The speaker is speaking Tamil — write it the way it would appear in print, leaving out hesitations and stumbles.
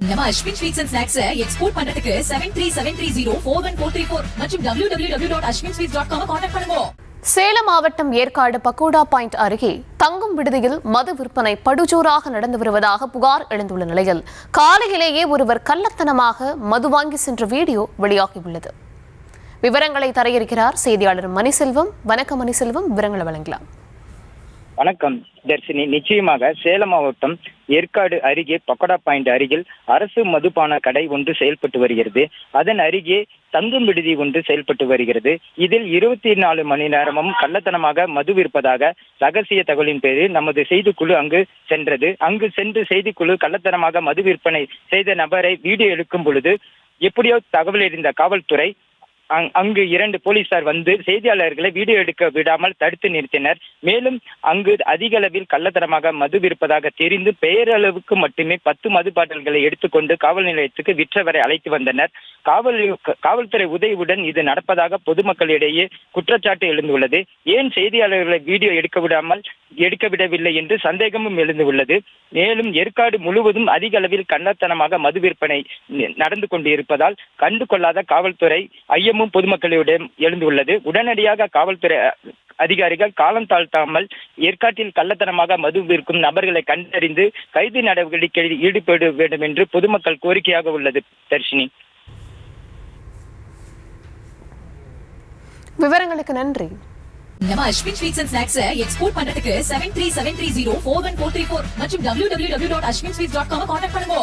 நம்ம Ashwin sweets and snacks export பண்றதுக்கு 7373041434 மற்றும் www.ashwinsweets.com கான்டாக்ட் பண்ணுங்க. சேலம் மாவட்டம் ஏற்காடு பக்கோடா பாயிண்ட் அருகே தங்கும் விடுதியில் மது விற்பனை படுஜோராக நடந்து வருவதாக புகார் எழுந்துள்ள நிலையில் காலையிலேயே ஒருவர் கள்ளத்தனமாக மது வாங்கி சென்ற வீடியோ வெளியாகியுள்ளது. விவரங்களை தர இருக்கிறார் செய்தியாளர் மணிசெல்வம். வணக்கம் மணிசெல்வம், விவரங்களை வழங்கலாம். வணக்கம் தர்ஷினி. நிச்சயமாக சேலம் மாவட்டம் ஏற்காடு அருகே பக்கோடா பாயிண்ட் அருகில் அரசு மதுபான கடை ஒன்று செயல்பட்டு வருகிறது. அதன் அருகே தங்கும் விடுதி ஒன்று செயல்பட்டு வருகிறது. இதில் 24 மணி நேரமும் கள்ளத்தனமாக மது விற்பதாக ரகசிய தகவலின் பேரில் நமது செய்திக்குழு அங்கு சென்றது. அங்கு சென்று செய்திக்குழு கள்ளத்தனமாக மது விற்பனை செய்த நபரை வீடியோ எடுக்கும் பொழுது எப்படியோ தகவல் அறிந்த காவல்துறை அங்கு 2 போலீசார் வந்து செய்தியாளர்களை வீடியோ எடுக்க விடாமல் தடுத்து நிறுத்தினர். மேலும் அங்கு அதிக அளவில் கள்ளத்தனமாக மது விற்பதாக தெரிந்து பெயரளவுக்கு மட்டுமே 10 மது பாட்டில்களை எடுத்துக்கொண்டு காவல் நிலையத்துக்கு விற்றவரை அழைத்து வந்தனர். காவல்துறை உதவியுடன் இது நடப்பதாக பொதுமக்களிடையே குற்றச்சாட்டு எழுந்துள்ளது. ஏன் செய்தியாளர்களை வீடியோ எடுக்க விடவில்லை என்று சந்தேகமும் எழுந்துள்ளது. மேலும் ஏற்காடு முழுவதும் அதிக அளவில் கள்ளத்தனமாக மது விற்பனை நடந்து கொண்டிருப்பதால் கண்டு கொள்ளாத காவல்துறை ஐயமும் பொதுமக்களிடம் எழுந்துள்ளது. உடனடியாக காவல்துறை அதிகாரிகள் காலம் தாழ்த்தாமல் ஏற்காட்டில் கள்ளத்தனமாக மது விற்கும் நபர்களை கண்டறிந்து கைது நடவடிக்கையில் ஈடுபட வேண்டும் என்று பொதுமக்கள் கோரிக்கையாக உள்ளது. தர்ஷினி, விவரங்களுக்கு நன்றி. நம்ம Ashwin sweets and snacks export பண்றதுக்கு 7373041434 மற்றும் www.ashwinsweets.com கான்டாக்ட் பண்ணுங்க.